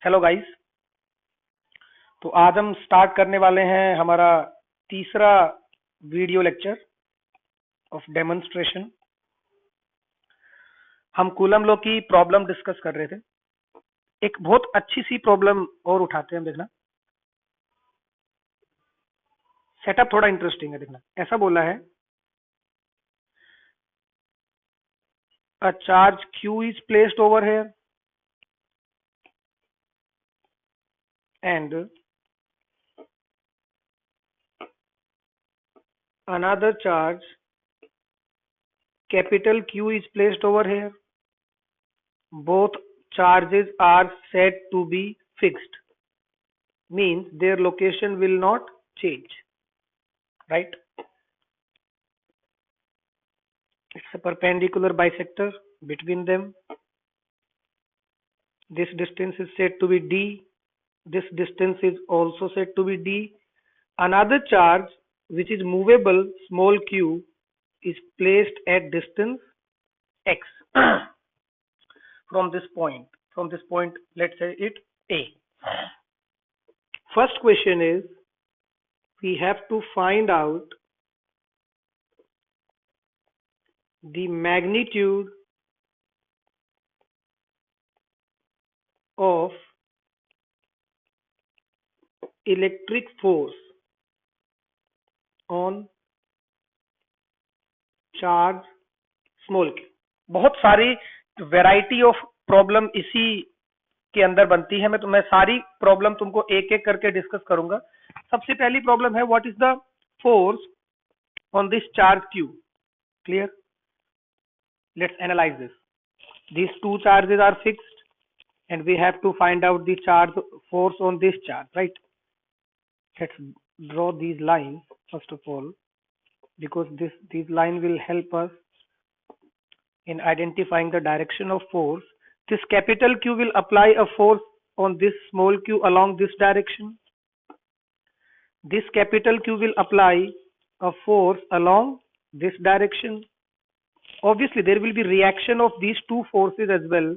Hello guys. तो आज हम स्टार्ट करने वाले हैं हमारा तीसरा वीडियो लेक्चर ऑफ डेमोन्स्ट्रेशन। हम कूलम लॉ की प्रॉब्लम डिस्कस कर रहे थे। एक बहुत अच्छी सी प्रॉब्लम और उठाते हैं, देखना। सेटअप थोड़ा इंटरेस्टिंग है, देखना। ऐसा बोला है, a charge Q is placed over here and another charge capital Q is placed over here. Both charges are said to be fixed, means their location will not change, right? It's a perpendicular bisector between them. This distance is said to be d. This distance is also said to be d. Another charge which is movable, small q, is placed at distance x from this point. From this point, let's say it A. First question is, we have to find out the magnitude of electric force on charge small q. बहुत सारी variety of problem इसी के अंदर बनती है। मैं सारी problem तुमको एक एक करके डिस्कस करूंगा। सबसे पहली प्रॉब्लम है, what is the force on this charge q? Clear? Let's analyse this. These two charges are fixed and we have to find out the charge force on this charge, right? Let's draw these lines first of all, because these line will help us in identifying the direction of force. This capital Q will apply a force on this small q along this direction. This capital Q will apply a force along this direction. Obviously, there will be reaction of these two forces as well.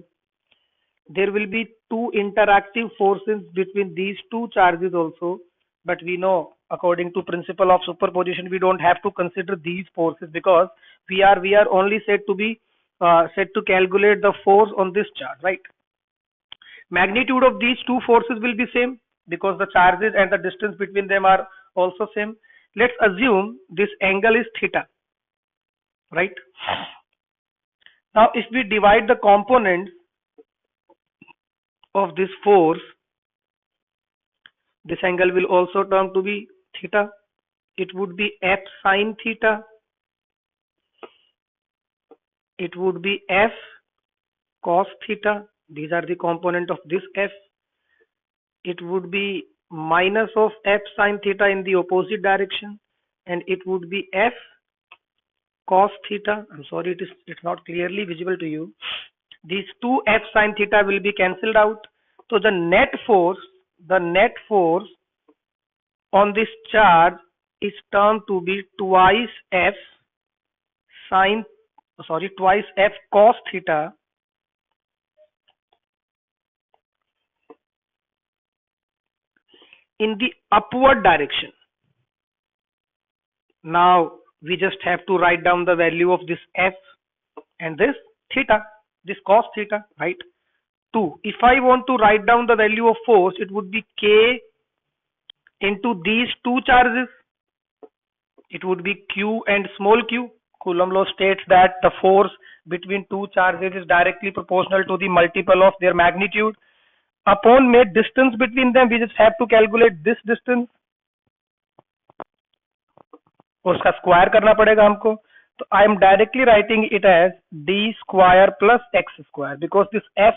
There will be two interactive forces between these two charges also, but we know, according to principle of superposition, we don't have to consider these forces because we are only said to be said to calculate the force on this charge, right? Magnitude of these two forces will be same because the charges and the distance between them are also same. Let's assume this angle is theta, right? Now if we divide the components of this force, this angle will also turn to be theta. It would be F sine theta. It would be F cos theta. These are the component of this F. It would be minus of F sine theta in the opposite direction, and it would be F cos theta. I'm sorry, it's not clearly visible to you. These two F sine theta will be cancelled out. So the net force on this charge is termed to be twice F cos theta in the upward direction. Now we just have to write down the value of this F and this theta, this cos theta, right? 2. If I want to write down the value of force, it would be K into these two charges. It would be Q and small q. Coulomb law states that the force between two charges is directly proportional to the multiple of their magnitude. Upon made distance between them, we just have to calculate this distance. उसका square करना पड़ेगा हमको. So I am directly writing it as d square plus x square because this f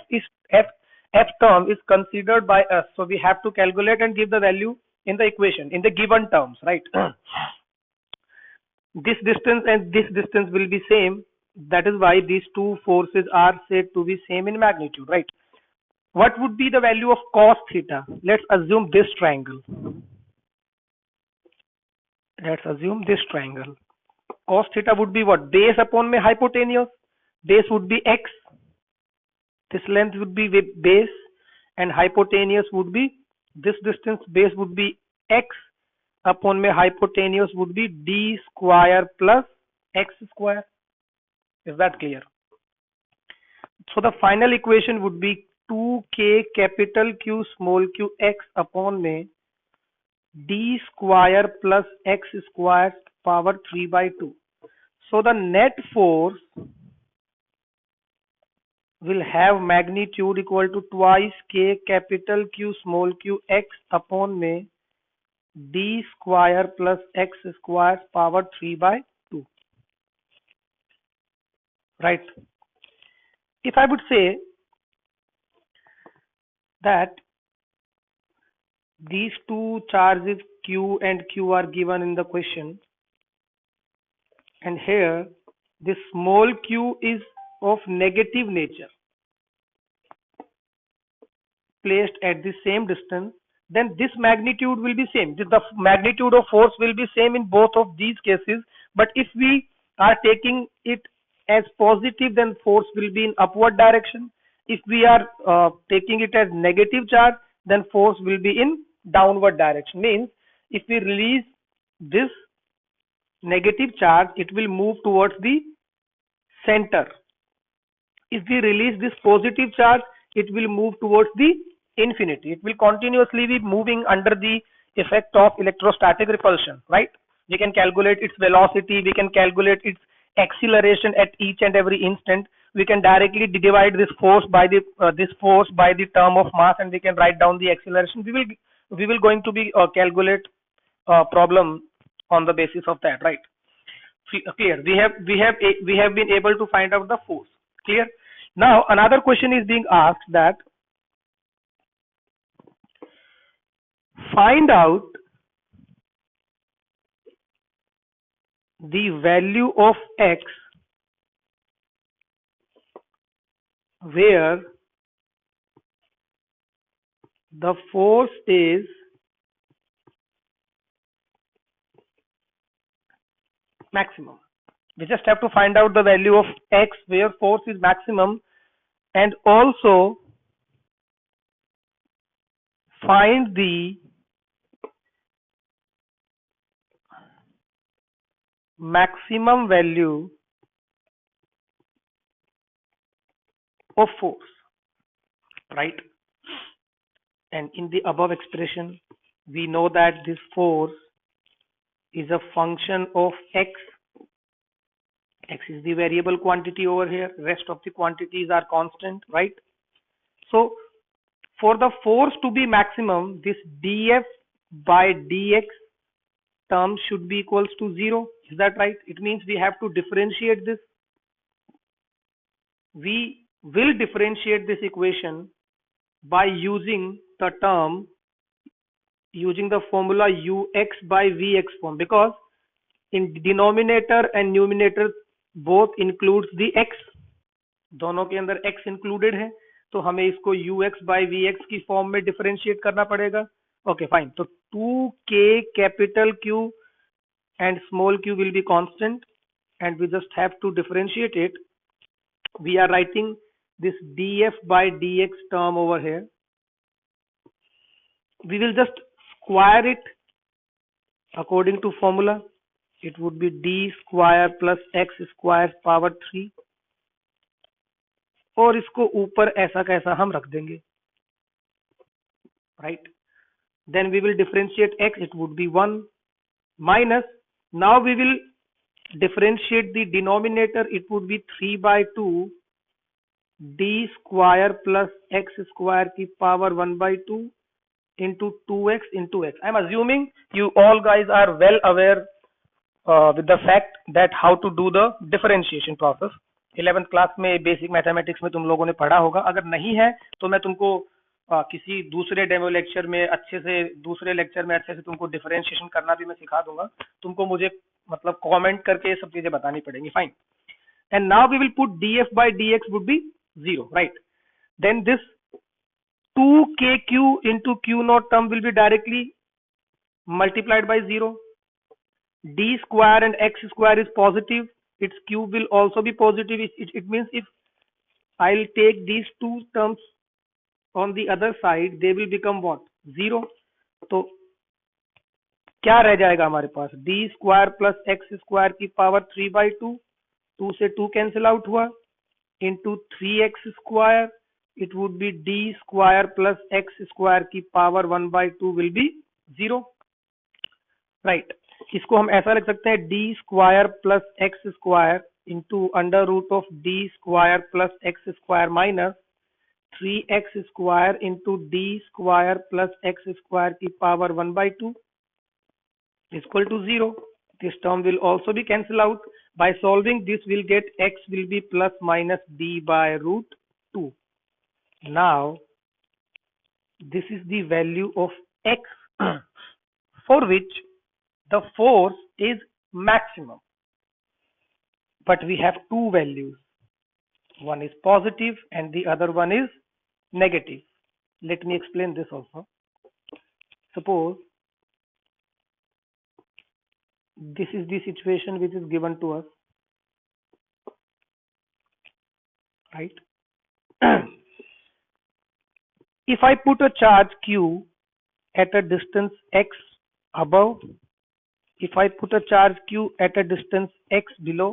term is considered by us. So we have to calculate and give the value in the equation in the given terms, right? This distance and this distance will be same. That is why these two forces are said to be same in magnitude, right? What would be the value of cos theta? Let's assume this triangle. Let's assume this triangle. Cos theta would be what? Base upon my hypotenuse. Base would be x. This length would be base, and hypotenuse would be this distance, base would be x upon में hypotenuse would be d square plus x square. Is that clear? So the final equation would be 2k capital Q small q x upon में d square plus x square power 3 by 2. So the net force will have magnitude equal to twice k capital Q small q x upon में d square plus x square power 3 by 2. Right. If I would say that these two charges Q and Q are given in the question, and here this small q is of negative nature placed at the same distance, then this magnitude will be same. The magnitude of force will be same in both of these cases. But if we are taking it as positive, then force will be in upward direction. If we are taking it as negative charge, then force will be in downward direction. Means if we release this negative charge, it will move towards the center. If we release this positive charge, it will move towards the infinity. It will continuously be moving under the effect of electrostatic repulsion, right? We can calculate its velocity, we can calculate its acceleration at each and every instant. We can directly divide this force by the term of mass, and we can write down the acceleration. We will going to be calculate problem on the basis of that, right? Clear. We have been able to find out the force. Clear. Now another question is being asked, that find out the value of x where the force is maximum. We just have to find out the value of x where force is maximum, and also find the maximum value of force, right? And in the above expression, we know that this force is a function of x. X is the variable quantity over here. Rest of the quantities are constant, right? So for the force to be maximum, this df by dx term should be equals to 0. Is that right? It means we have to differentiate this. We will differentiate this equation by using the term, using the formula ux by vx form, because in denominator and numerator both includes the x. दोनों के अंदर x included है, तो हमें इसको ux by vx की form में differentiate करना पड़ेगा. Okay fine. तो 2k capital Q and small q will be constant, and we just have to differentiate it. We are writing this df by dx term over here. We will just square it according to formula. It would be d square plus x square power 3, और इसको ऊपर ऐसा कैसा हम रख देंगे, right? Then we will differentiate x. It would be 1 minus. Now we will differentiate the denominator. It would be 3 by 2 d square plus x square की power 1 by 2 into 2x into x. I'm assuming you all guys are well aware with the fact that how to do the differentiation process. 11th class में basic mathematics में तुम लोगों ने पढ़ा होगा. अगर नहीं है तो मैं तुमको किसी दूसरे डेमो लेक्चर में अच्छे से तुमको डिफरेंशिएशन करना भी मैं सिखा दूंगा. तुमको मुझे मतलब कमेंट करके ये सब चीजें बतानी पड़ेंगी. Fine. And now we will put df by dx would be 0, right? Then this 2kq into q naught term will be directly multiplied by 0. d square and x square is positive. Its cube will also be positive. It means if I'll take these two terms on the other side they will become what? 0. तो क्या रह जाएगा हमारे पास? d square plus x square की power 3/2, 2 से 2 cancel out हुआ, into 3x square, it would be d square plus x square की पावर 1/2 विल बी 0, राइट. इसको हम ऐसा लिख सकते हैं d square plus x square into under root of d square plus x square minus 3x square into d square plus x square की power 1/2 equal to 0. This term will also be cancelled out. By solving this, we'll get x will be plus minus d by root 2. Now, this is the value of x for which the force is maximum. But we have two values. One is positive and the other one is negative. Let me explain this also. Suppose this is the situation which is given to us, right? If I put a charge q at a distance x above, if I put a charge q at a distance x below,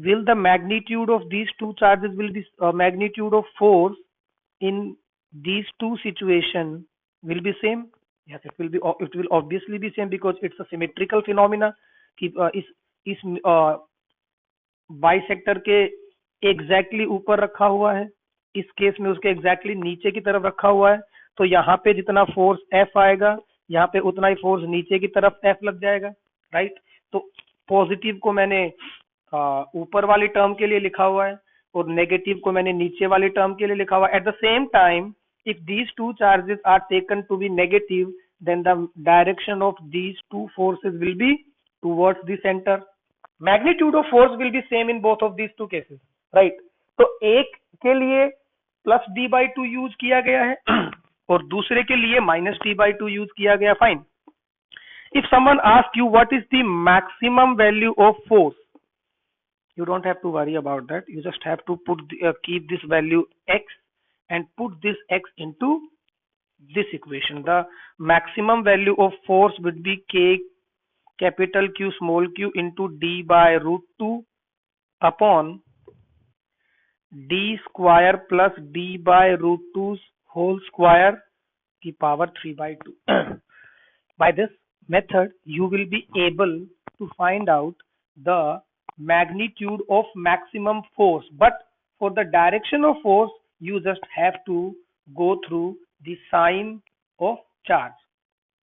will the magnitude of these two charges will be magnitude of force in these two situations will be same? Yes, it will be. It will obviously be same because it's a symmetrical phenomena. कि इस bisector के exactly ऊपर रखा हुआ है, इस case में उसके एग्जैक्टली नीचे की तरफ रखा हुआ है, तो यहाँ पे जितना फोर्स F आएगा यहाँ पे उतना ही फोर्स नीचे की तरफ F लग जाएगा, राइट. तो पॉजिटिव को मैंने ऊपर वाली टर्म के लिए लिखा हुआ है और नेगेटिव को मैंने नीचे वाली टर्म के लिए लिखा हुआ है. At the same time, if these two charges are taken to be negative, then the direction of these two forces will be towards the center. Magnitude of force will be same in both of these two cases, right? तो एक के लिए plus d/2 use किया गया है और दूसरे के लिए माइनस d/2 यूज किया गया. Fine. If someone asks you what is the maximum value of force, you don't have to worry about that. You just have to put keep this value x and put this x into this equation. The maximum value of force would be k capital Q small q into d by root 2 upon d square plus d by root 2's whole square की power 3/2. By this method, you will be able to find out the magnitude of maximum force. But for the direction of force, you just have to go through the sign of charge.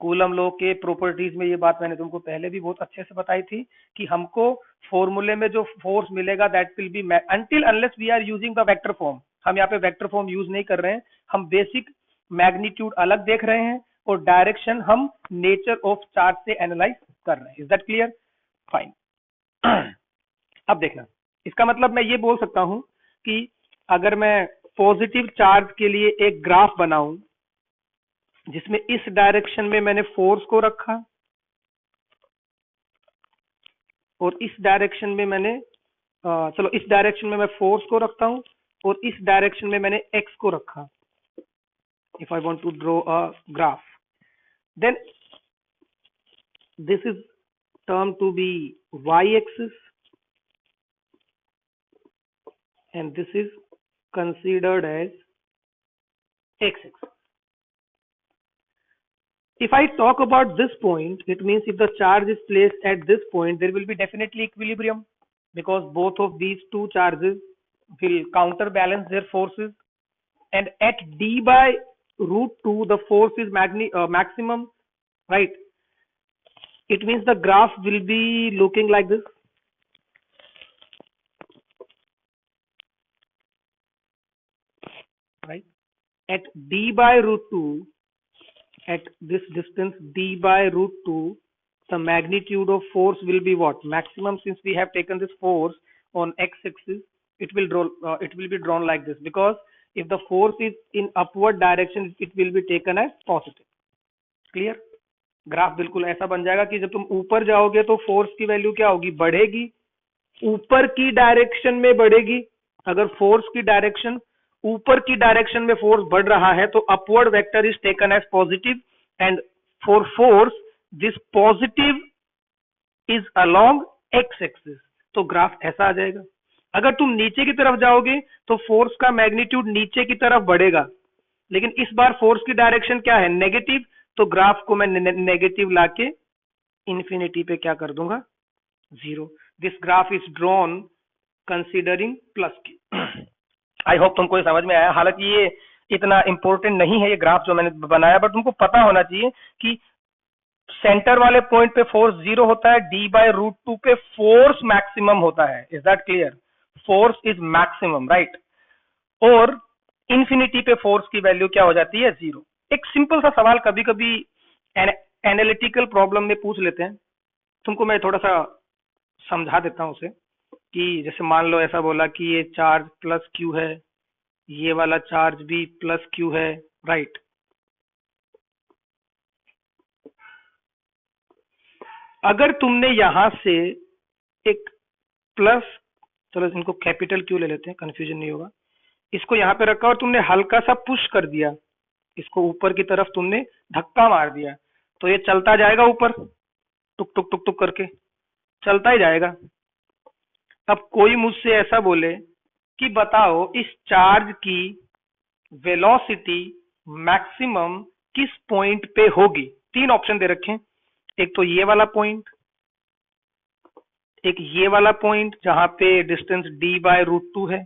Coulomb law के properties में ये बात मैंने तुमको पहले भी बहुत अच्छे से बताई थी कि हमको फॉर्मूले में जो फोर्स मिलेगा that will be until unless we are using the vector form. हम यहाँ पे वेक्टर फॉर्म यूज नहीं कर रहे हैं, हम बेसिक मैग्नीट्यूड अलग देख रहे हैं और डायरेक्शन हम नेचर ऑफ चार्ज से एनालाइज कर रहे हैं. Is that clear? फाइन. अब देखना, इसका मतलब मैं ये बोल सकता हूं कि अगर मैं पॉजिटिव चार्ज के लिए एक ग्राफ बनाऊं जिसमें इस डायरेक्शन में मैंने फोर्स को रखा और इस डायरेक्शन में मैंने चलो इस डायरेक्शन में मैं फोर्स को रखता हूं और इस डायरेक्शन में मैंने एक्स को रखा. If I want to draw a graph, then this is term to be y axis and this is considered as x-axis. If I talk about this point, it means if the charge is placed at this point, there will be definitely equilibrium because both of these two charges will counterbalance their forces, and at d by root 2 the force is maximum, right? It means the graph will be looking like this. Right, at d by root 2, at this distance d by root 2, the magnitude of force will be what? Maximum. Since we have taken this force on x-axis, it will be drawn like this, because if the force is in upward direction, it will be taken as positive. Clear? Graph बिल्कुल ऐसा बन जाएगा कि जब तुम ऊपर जाओगे तो फोर्स की वैल्यू क्या होगी? बढ़ेगी, ऊपर की डायरेक्शन में बढ़ेगी. अगर फोर्स की डायरेक्शन ऊपर की डायरेक्शन में फोर्स बढ़ रहा है तो upward vector is taken as positive, and for force this positive is along x axis, तो ग्राफ ऐसा आ जाएगा। अगर तुम नीचे की तरफ जाओगे तो फोर्स का मैग्नीट्यूड नीचे की तरफ बढ़ेगा, लेकिन इस बार फोर्स की डायरेक्शन क्या है, नेगेटिव, तो ग्राफ को मैं नेगेटिव लाके इंफिनिटी पे क्या कर दूंगा, zero. This graph is drawn considering plus Q. I hope तुमको ये समझ में आया। हालांकि ये इतना इंपॉर्टेंट नहीं है ये ग्राफ जो मैंने बनाया, बट तुमको पता होना चाहिए कि सेंटर वाले पॉइंट पे फोर्स जीरो होता है, d/√2 पे फोर्स मैक्सिमम होता है। Is that clear? Force is maximum, right. और इंफिनिटी पे फोर्स की वैल्यू क्या हो जाती है, जीरो। एक सिंपल सा सवाल कभी कभी एनालिटिकल प्रॉब्लम में पूछ लेते हैं, तुमको मैं थोड़ा सा समझा देता हूं उसे। कि जैसे मान लो ऐसा बोला कि ये चार्ज प्लस क्यू है, ये वाला चार्ज भी प्लस क्यू है, राइट। अगर तुमने यहां से एक प्लस, चलो इनको कैपिटल क्यू ले लेते हैं, कंफ्यूजन नहीं होगा, इसको यहां पे रखा और तुमने हल्का सा पुश कर दिया, इसको ऊपर की तरफ तुमने धक्का मार दिया, तो ये चलता जाएगा ऊपर, टुक टुक टुक टुक करके चलता ही जाएगा। अब कोई मुझसे ऐसा बोले कि बताओ इस चार्ज की वेलोसिटी मैक्सिमम किस पॉइंट पे होगी। तीन ऑप्शन दे रखे हैं, एक तो ये वाला पॉइंट, एक ये वाला पॉइंट जहां पे डिस्टेंस d/√2 है,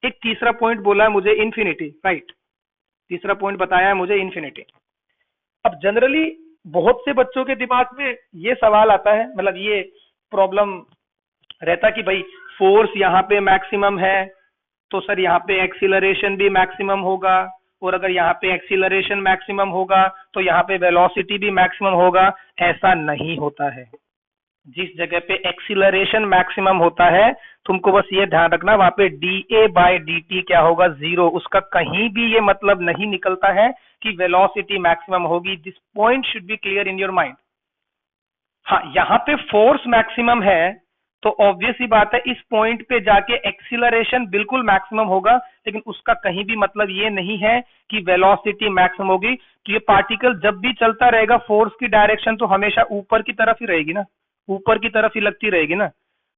एक तीसरा पॉइंट बोला है मुझे इंफिनिटी, राइट। तीसरा पॉइंट बताया है मुझे इंफिनिटी। अब जनरली बहुत से बच्चों के दिमाग में ये सवाल आता है, मतलब ये प्रॉब्लम रहता कि भाई फोर्स यहाँ पे मैक्सिमम है तो सर यहाँ पे एक्सीलरेशन भी मैक्सिमम होगा, और अगर यहाँ पे एक्सीलरेशन मैक्सिमम होगा तो यहाँ पे वेलोसिटी भी मैक्सिमम होगा। ऐसा नहीं होता है। जिस जगह पे एक्सीलरेशन मैक्सिमम होता है तुमको बस ये ध्यान रखना वहां पे da/dt क्या होगा, जीरो। उसका कहीं भी ये मतलब नहीं निकलता है कि वेलोसिटी मैक्सिमम होगी। This point should be clear in your mind. हाँ, यहाँ पे फोर्स मैक्सिमम है तो ऑब्वियस ही बात है इस पॉइंट पे जाके एक्सीलरेशन बिल्कुल मैक्सिमम होगा, लेकिन उसका कहीं भी मतलब ये नहीं है कि वेलोसिटी मैक्सिमम होगी। तो ये पार्टिकल जब भी चलता रहेगा फोर्स की डायरेक्शन तो हमेशा ऊपर की तरफ ही रहेगी ना, ऊपर की तरफ ही लगती रहेगी ना।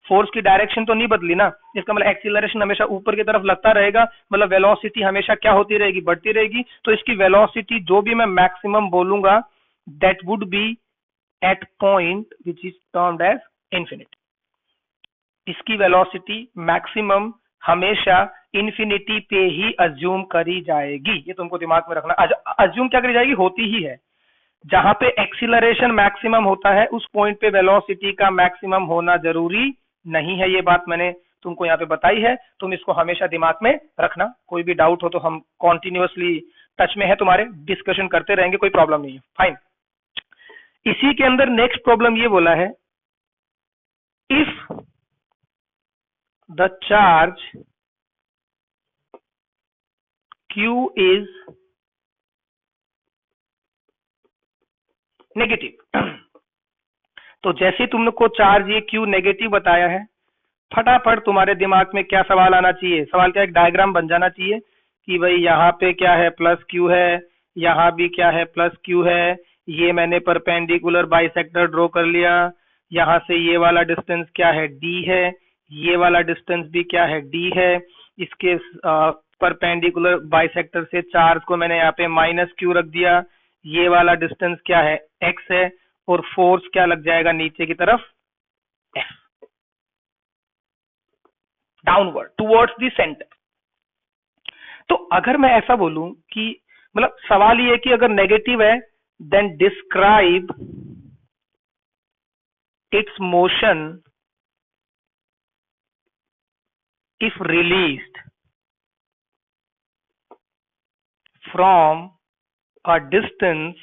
फोर्स की डायरेक्शन तो नहीं बदली ना, इसका मतलब एक्सीलरेशन हमेशा ऊपर की तरफ लगता रहेगा, मतलब वेलोसिटी हमेशा क्या होती रहेगी, बढ़ती रहेगी। तो इसकी वेलोसिटी जो भी मैं मैक्सिमम बोलूंगा that would be at point which is termed as infinity. इसकी वेलोसिटी मैक्सिमम हमेशा इंफिनिटी पे ही अज्यूम करी जाएगी, ये तुमको दिमाग में रखना। अज्यूम क्या करी जाएगी, होती ही है। जहां पे एक्सीलरेशन मैक्सिमम होता है उस पॉइंट पे वेलोसिटी का मैक्सिमम होना जरूरी नहीं है। ये बात मैंने तुमको यहाँ पे बताई है, तुम इसको हमेशा दिमाग में रखना। कोई भी डाउट हो तो हम कॉन्टिन्यूअसली टच में है तुम्हारे, डिस्कशन करते रहेंगे, कोई प्रॉब्लम नहीं है, फाइन। इसी के अंदर नेक्स्ट प्रॉब्लम ये बोला है, if the charge Q is negative. तो जैसे तुमने को चार्ज ये Q नेगेटिव बताया है, फटाफट तुम्हारे दिमाग में क्या सवाल आना चाहिए, सवाल क्या, एक डायग्राम बन जाना चाहिए कि भाई यहाँ पे क्या है, प्लस Q है, यहाँ भी क्या है, प्लस Q है। ये मैंने परपेंडिकुलर बाइसेक्टर ड्रॉ कर लिया, यहाँ से ये वाला डिस्टेंस क्या है, D है, ये वाला डिस्टेंस भी क्या है, D है। इसके परपेंडिकुलर बाइसेक्टर से चार्ज को मैंने यहाँ पे -Q रख दिया, ये वाला डिस्टेंस क्या है, X है, और फोर्स क्या लग जाएगा नीचे की तरफ, F, downward towards the centre. तो अगर मैं ऐसा बोलूं कि मतलब सवाल ये है कि अगर नेगेटिव है then describe its motion if released from a distance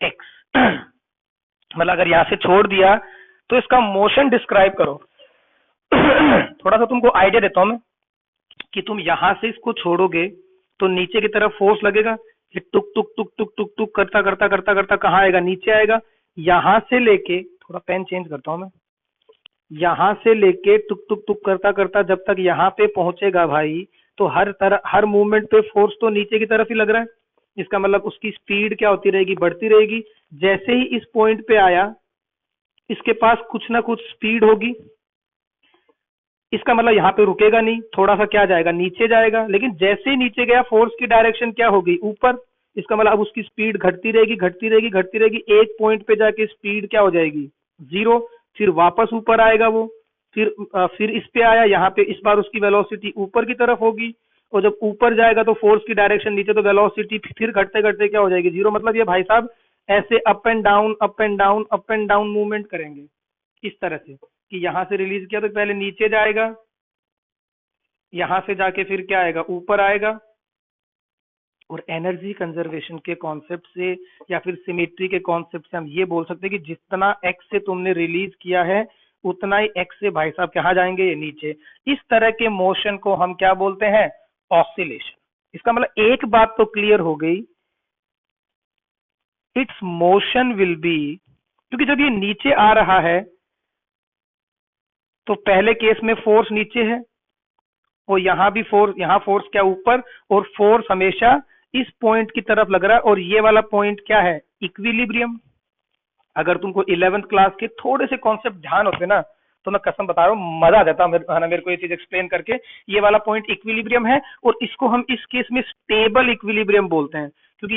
x। मतलब अगर यहां से छोड़ दिया तो इसका मोशन डिस्क्राइब करो। थोड़ा सा तुमको आइडिया देता हूं मैं कि तुम यहां से इसको छोड़ोगे तो नीचे की तरफ फोर्स लगेगा, ये टुक टुक टुक टुक टुक टुक करता करता करता करता कहाँ आएगा, नीचे आएगा। यहां से लेके, थोड़ा पेन चेंज करता हूं मैं, यहां से लेके टुक टुक टुक करता करता जब तक यहाँ पे पहुंचेगा भाई, तो हर मूवमेंट पे फोर्स तो नीचे की तरफ ही लग रहा है। इसका मतलब उसकी स्पीड क्या होती रहेगी, बढ़ती रहेगी। जैसे ही इस पॉइंट पे आया, इसके पास कुछ ना कुछ स्पीड होगी। इसका मतलब यहाँ पे रुकेगा नहीं, थोड़ा सा क्या जाएगा, नीचे जाएगा। लेकिन जैसे ही नीचे गया, फोर्स की डायरेक्शन क्या हो गई, ऊपर। इसका मतलब अब उसकी स्पीड घटती रहेगी, घटती रहेगी, घटती रहेगी। एक पॉइंट पे जाके स्पीड क्या हो जाएगी, 0। फिर वापस ऊपर आएगा वो। फिर इस पे आया, यहाँ पे इस बार उसकी वेलोसिटी ऊपर की तरफ होगी। और जब ऊपर जाएगा तो फोर्स की डायरेक्शन नीचे, तो वेलोसिटी फिर घटते घटते क्या हो जाएगी, 0। मतलब ये भाई साहब ऐसे up and down, up and down, up and down movement करेंगे इस तरह से, कि यहां से रिलीज किया तो पहले नीचे जाएगा, यहां से जाके फिर क्या आएगा, ऊपर आएगा। और एनर्जी कंजर्वेशन के कॉन्सेप्ट से या फिर सिमेट्री के कॉन्सेप्ट से हम ये बोल सकते हैं कि जितना एक्स से तुमने रिलीज किया है, उतना ही एक्स से भाई साहब कहाँ जाएंगे, ये नीचे। इस तरह के मोशन को हम क्या बोलते हैं, ऑसिलेशन। इसका मतलब एक बात तो क्लियर हो गई, इट्स मोशन विल बी, क्योंकि जब ये नीचे आ रहा है तो पहले केस में फोर्स नीचे है, और यहाँ भी फोर्स, यहाँ फोर्स क्या ऊपर, और फोर्स हमेशा इस पॉइंट की तरफ लग रहा है। और ये वाला पॉइंट क्या है, इक्विलिब्रियम। अगर तुमको 11th क्लास के थोड़े से कॉन्सेप्ट ध्यान होते ना, तो मैं कसम बता रहा हूँ मजा आ जाता है ना मेरे को ये चीज एक्सप्लेन करके। ये वाला पॉइंट इक्विलिब्रियम है, और इसको हम इस केस में स्टेबल इक्विलिब्रियम बोलते हैं, क्योंकि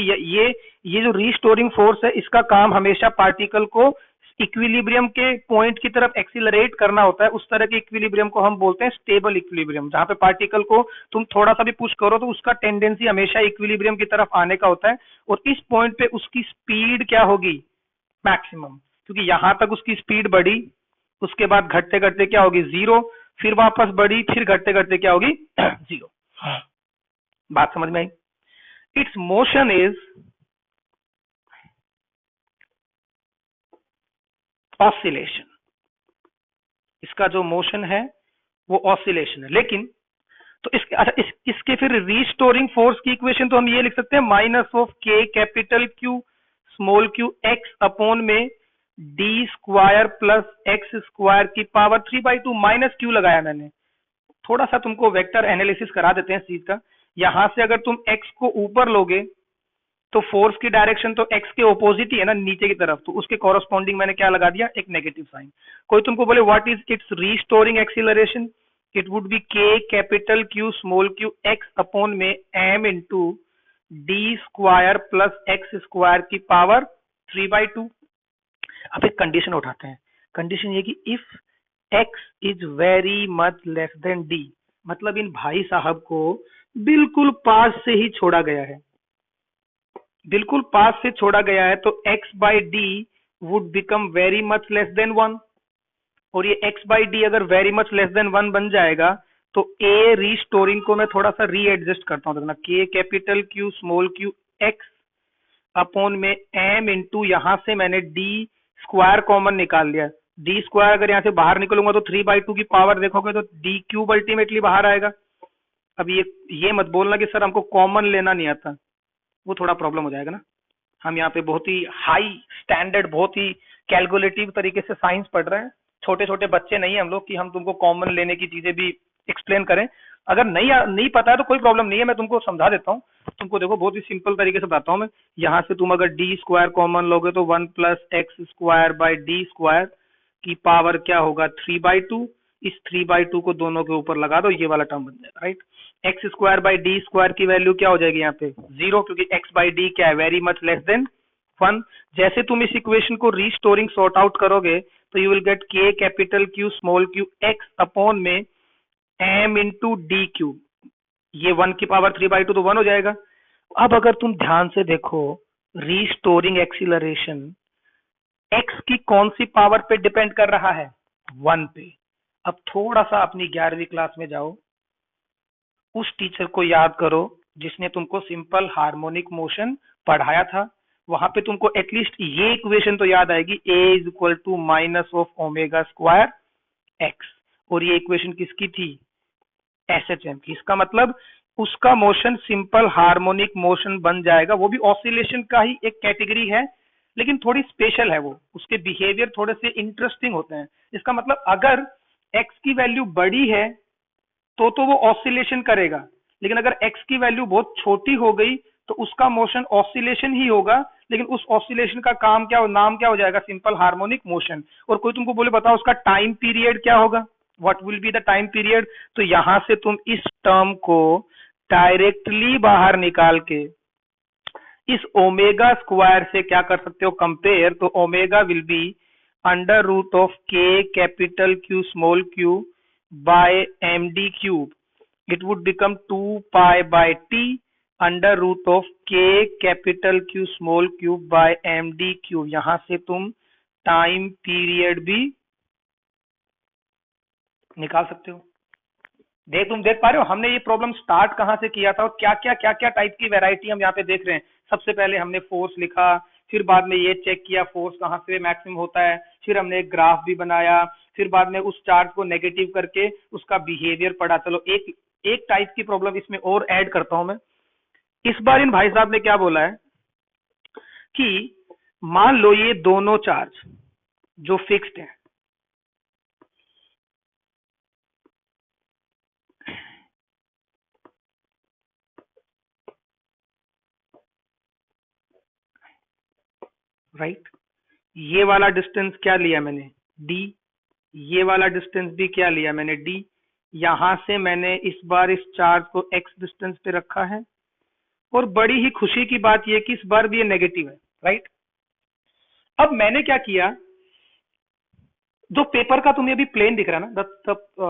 ये जो रीस्टोरिंग फोर्स है, इसका काम हमेशा पार्टिकल को इक्विलिब्रियम के पॉइंट की तरफ एक्सीलरेट करना होता है। उस तरह के इक्विलिब्रियम को हम बोलते हैं स्टेबल इक्विलिब्रियम, जहां पे पार्टिकल को तुम थोड़ा सा भी पुश करो तो उसका टेंडेंसी हमेशा इक्विलिब्रियम की तरफ आने का होता है। और इस पॉइंट पे उसकी स्पीड क्या होगी, मैक्सिमम, क्योंकि यहां तक उसकी स्पीड बढ़ी, उसके बाद घटते घटते क्या होगी, 0। फिर वापस बढ़ी, फिर घटते घटते क्या होगी, 0। बात समझ में आई। Its motion is oscillation. इसका जो मोशन है वो ऑसिलेशन है। लेकिन तो इसके अच्छा इसके फिर रीस्टोरिंग फोर्स की इक्वेशन तो हम ये लिख सकते हैं, minus of K capital Q small Q X upon में D square plus x square की पावर 3/2। माइनस क्यू लगाया मैंने, थोड़ा सा तुमको वेक्टर एनालिसिस करा देते हैं चीज का। यहां से अगर तुम एक्स को ऊपर लोगे तो फोर्स की डायरेक्शन तो एक्स के ऑपोजिट ही है ना, नीचे की तरफ, तो उसके कॉरस्पॉन्डिंग मैंने क्या लगा दिया, एक नेगेटिव साइन। कोई तुमको बोले what is its restoring acceleration, it would be K capital Q small Q X upon में M into D square plus x square की पावर 3/2। अब एक कंडीशन उठाते हैं। कंडीशन ये कि if X is very much less than D, मतलब इन भाई साहब को बिल्कुल पास से ही छोड़ा गया है, बिल्कुल पास से छोड़ा गया है, तो x by D would become very much less then 1। और ये x बाई डी अगर वेरी मच लेस देन 1 बन जाएगा, तो a रीस्टोरिंग को मैं थोड़ा सा रीएडजस्ट करता हूँ, देखना k capital Q small Q x upon में m इंटू, यहां से मैंने d स्क्वायर कॉमन निकाल लिया। d स्क्वायर अगर यहाँ से बाहर निकलूंगा तो 3/2 की पावर देखोगे तो d क्यूब अल्टीमेटली बाहर आएगा। अब ये मत बोलना कि सर हमको कॉमन लेना नहीं आता, वो थोड़ा प्रॉब्लम हो जाएगा ना। हम यहाँ पे बहुत ही हाई स्टैंडर्ड, बहुत ही कैलकुलेटिव तरीके से साइंस पढ़ रहे हैं। छोटे छोटे बच्चे नहीं है हम लोग कि हम तुमको कॉमन लेने की चीजें भी एक्सप्लेन करें। अगर नहीं पता है तो कोई प्रॉब्लम नहीं है, मैं तुमको समझा देता हूँ। तुमको देखो बहुत ही सिंपल तरीके से बताता हूँ मैं। यहाँ से तुम अगर डी स्क्वायर कॉमन लोगे तो 1 plus x square by D square की पावर क्या होगा, 3/2। इस 3/2 को दोनों के ऊपर लगा दो, ये वाला टर्म बन जाएगा, right. X square by D square की वैल्यू क्या हो जाएगी यहाँ पे, 0, क्योंकि एक्स बाई डी क्या है, वेरी मच लेस देन 1। जैसे तुम इस इक्वेशन को रीस्टोरिंग सॉर्ट आउट करोगे तो यू विल गेट के capital Q small Q X upon में एम इंटू डी क्यू, ये 1 की पावर 3/2 तो 1 हो जाएगा। अब अगर तुम ध्यान से देखो, रीस्टोरिंग एक्सीलरेशन एक्स की कौन सी पावर पे डिपेंड कर रहा है, 1 पे। अब थोड़ा सा अपनी 11वीं क्लास में जाओ, उस टीचर को याद करो जिसने तुमको सिंपल हार्मोनिक मोशन पढ़ाया था। वहां पे तुमको एटलीस्ट ये इक्वेशन तो याद आएगी, a is equal to minus of omega square x. और ये इक्वेशन किसकी थी, एसएचएम की। इसका मतलब उसका मोशन सिंपल हार्मोनिक मोशन बन जाएगा, वो भी ऑसिलेशन का ही एक कैटेगरी है। लेकिन थोड़ी स्पेशल है, वो उसके बिहेवियर थोड़े से इंटरेस्टिंग होते हैं। इसका मतलब अगर x की वैल्यू बड़ी है तो वो ऑसिलेशन करेगा, लेकिन अगर x की वैल्यू बहुत छोटी हो गई तो उसका मोशन ऑसिलेशन ही होगा, लेकिन उस ऑसिलेशन का नाम क्या हो जाएगा, सिंपल हार्मोनिक मोशन। और कोई तुमको बोले बताओ उसका टाइम पीरियड क्या होगा, what will be the time period, तो यहां से तुम इस टर्म को डायरेक्टली बाहर निकाल के इस ओमेगा स्क्वायर से क्या कर सकते हो, कंपेयर। तो omega will be under root of K capital Q small Q by M D cube, it would become 2 pi by t under root of k capital Q small q by md cube. यहां से तुम time period भी निकाल सकते हो। तुम देख पा रहे हो हमने ये प्रॉब्लम स्टार्ट कहां से किया था और क्या क्या टाइप की वैरायटी हम यहाँ पे देख रहे हैं। सबसे पहले हमने फोर्स लिखा, फिर बाद में ये चेक किया फोर्स कहाँ से मैक्सिमम होता है, फिर हमने एक ग्राफ भी बनाया, फिर बाद में उस चार्ज को नेगेटिव करके उसका बिहेवियर पढ़ा। चलो एक टाइप की प्रॉब्लम इसमें और ऐड करता हूं मैं। इस बार इन भाई साहब ने क्या बोला है कि मान लो ये दोनों चार्ज जो फिक्स्ड है, राइट, ये वाला डिस्टेंस क्या लिया मैंने, d, ये वाला डिस्टेंस भी क्या लिया मैंने, d। यहां से मैंने इस बार इस चार्ज को x डिस्टेंस पे रखा है, और बड़ी ही खुशी की बात यह कि इस बार भी ये नेगेटिव है, राइट। अब मैंने क्या किया, जो पेपर का तुम्हें अभी प्लेन दिख रहा है ना,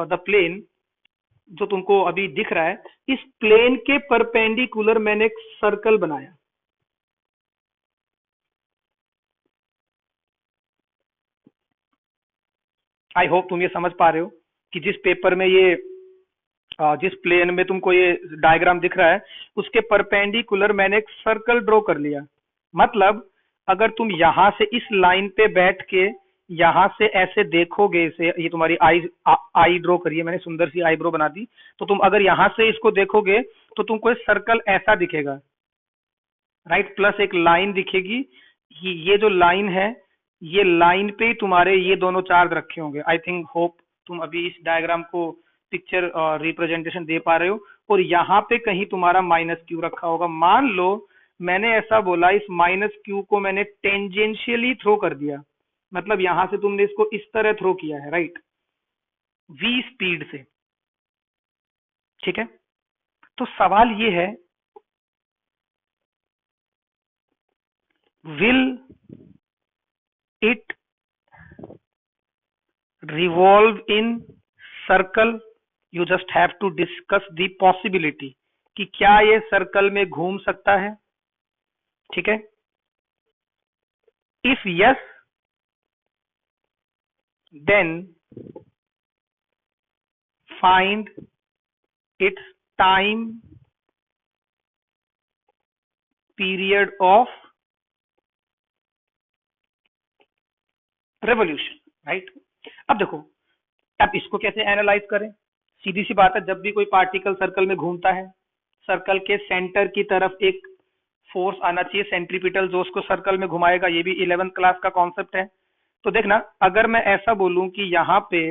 द प्लेन जो तुमको अभी दिख रहा है, इस प्लेन के परपेंडिकुलर मैंने एक सर्कल बनाया। आई होप तुम ये समझ पा रहे हो कि जिस पेपर में ये जिस प्लेन में तुमको ये डायग्राम दिख रहा है उसके परपेंडिकुलर मैंने एक सर्कल ड्रॉ कर लिया। मतलब अगर तुम यहां से इस लाइन पे बैठ के यहां से ऐसे देखोगे, इसे ये तुम्हारी आई ड्रॉ करिए मैंने, सुंदर सी आईब्रो बना दी, तो तुम अगर यहां से इसको देखोगे तो तुमको एक सर्कल ऐसा दिखेगा, राइट, प्लस एक लाइन दिखेगी। ये जो लाइन है, ये लाइन पे ही तुम्हारे ये दोनों चार्ज रखे होंगे। आई थिंक होप तुम अभी इस डायग्राम को पिक्चर रिप्रेजेंटेशन दे पा रहे हो। और यहाँ पे कहीं तुम्हारा माइनस क्यू रखा होगा। मान लो मैंने ऐसा बोला, इस माइनस क्यू को मैंने टेंजेंशियली थ्रो कर दिया, मतलब यहां से तुमने इसको इस तरह थ्रो किया है, राइट, v स्पीड से, ठीक है। तो सवाल ये है, will it revolve in circle, you just have to discuss the possibility कि क्या ये सर्कल में घूम सकता है, ठीक है। if yes then find its time period of revolution, right. अब देखो, अब इसको कैसे एनालाइज करें, सीधी सी बात है, जब भी कोई पार्टिकल सर्कल में घूमता है, सर्कल के सेंटर की तरफ एक फोर्स आना चाहिए सेंट्रीपिटल, जो उसको सर्कल में घुमाएगा। ये भी 11th क्लास का कॉन्सेप्ट है। तो देखना, अगर मैं ऐसा बोलूं कि यहाँ पे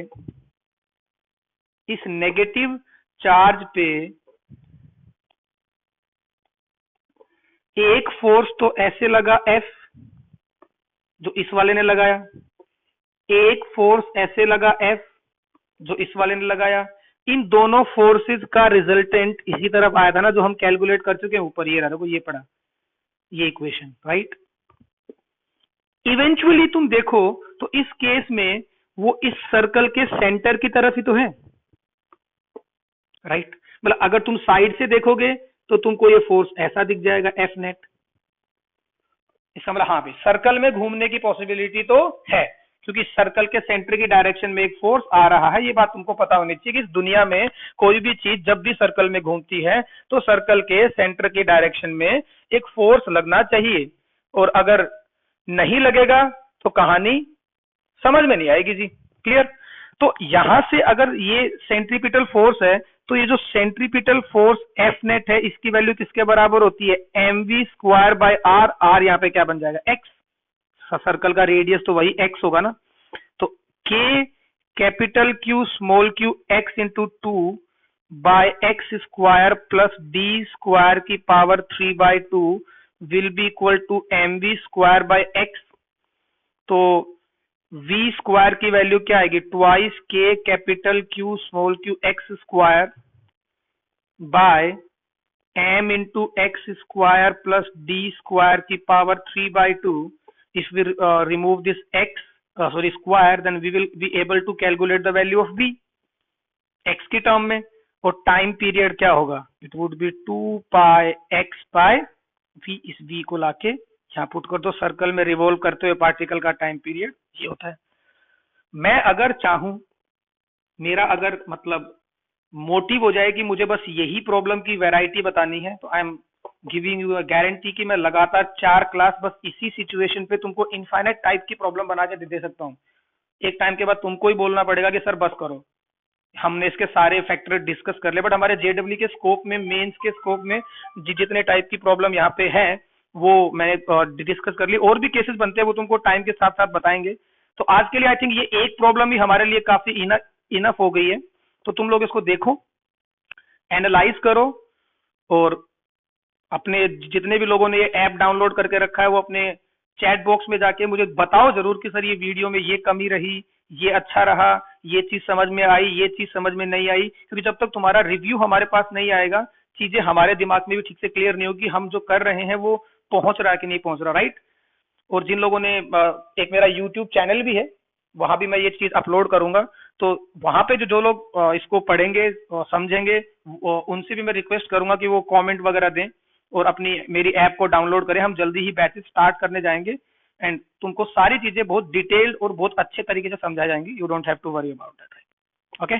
इस नेगेटिव चार्ज पे एक फोर्स तो ऐसे लगा F, जो इस वाले ने लगाया, एक फोर्स ऐसे लगा F, जो इस वाले ने लगाया। इन दोनों फोर्सेस का रिजल्टेंट इसी तरफ आया था ना, जो हम कैलकुलेट कर चुके हैं ऊपर, ये रहा, देखो ये पड़ा, ये इक्वेशन, राइट। इवेंचुअली तुम देखो तो इस केस में वो इस सर्कल के सेंटर की तरफ ही तो है, राइट। मतलब अगर तुम साइड से देखोगे तो तुमको ये फोर्स ऐसा दिख जाएगा, एफ नेट। इसका मतलब हाँ भाई, सर्कल में घूमने की पॉसिबिलिटी तो है, क्योंकि सर्कल के सेंटर की डायरेक्शन में एक फोर्स आ रहा है। ये बात तुमको पता होनी चाहिए कि इस दुनिया में कोई भी चीज जब भी सर्कल में घूमती है तो सर्कल के सेंटर की डायरेक्शन में एक फोर्स लगना चाहिए, और अगर नहीं लगेगा तो कहानी समझ में नहीं आएगी जी, क्लियर। तो यहां से अगर ये सेंट्रीपिटल फोर्स है, तो ये जो सेंट्रीपिटल फोर्स एफ नेट है, इसकी वैल्यू किसके बराबर होती है, mv square by r. R यहाँ पे क्या बन जाएगा, x, सर्कल का रेडियस तो वही x होगा ना, तो k capital Q small q x into 2 by X square plus D square की power 3/2 will be equal to M V square by X. तो v स्क्वायर की वैल्यू क्या आएगी, twice k capital Q small q x square by m into X square plus D square की power 3/2। If we remove this x square, then we will be able to calculate the value of v x की term में। और time period क्या होगा, it would be 2 pi x by v। इस v को लाके यहाँ पुट कर दो, सर्कल में रिवॉल्व करते हुए पार्टिकल का टाइम पीरियड ये होता है। मैं अगर चाहूं, मेरा अगर मतलब मोटिव हो जाए कि मुझे बस यही प्रॉब्लम की वैरायटी बतानी है, तो I am giving you a guarantee कि मैं लगातार 4 क्लास बस इसी सिचुएशन पे तुमको इनफाइनाइट टाइप की प्रॉब्लम बना के दे सकता हूँ। एक टाइम के बाद तुमको ही बोलना पड़ेगा कि सर बस करो, हमने इसके सारे फैक्टर डिस्कस कर ले। बट हमारे जेडब्ल्यू के स्कोप में, मेंस के स्कोप में जितने टाइप की प्रॉब्लम यहाँ पे है वो मैंने डिस्कस कर ली। और भी केसेस बनते हैं, वो तुमको टाइम के साथ साथ बताएंगे। तो आज के लिए आई थिंक ये एक प्रॉब्लम ही हमारे लिए काफी इनफ हो गई है। तो तुम लोग इसको देखो, एनालाइज करो, और अपने जितने भी लोगों ने ये ऐप डाउनलोड करके रखा है वो अपने चैट बॉक्स में जाके मुझे बताओ जरूर कि सर ये वीडियो में ये कमी रही, ये अच्छा रहा, ये चीज समझ में आई, ये चीज समझ में नहीं आई। क्योंकि जब तक तुम्हारा रिव्यू हमारे पास नहीं आएगा, चीजें हमारे दिमाग में भी ठीक से क्लियर नहीं होगी, हम जो कर रहे हैं वो पहुंच रहा है कि नहीं पहुंच रहा, राइट। और जिन लोगों ने एक मेरा यूट्यूब चैनल भी है, वहां भी मैं ये चीज अपलोड करूंगा। तो वहां पे जो लोग इसको पढ़ेंगे समझेंगे, उनसे भी मैं रिक्वेस्ट करूंगा कि वो कमेंट वगैरह दें और अपनी मेरी ऐप को डाउनलोड करें। हम जल्दी ही बैचेस स्टार्ट करने जाएंगे एंड तुमको सारी चीजें बहुत डिटेल्ड और बहुत अच्छे तरीके से समझाई जाएंगी। You don't have to worry about that, okay.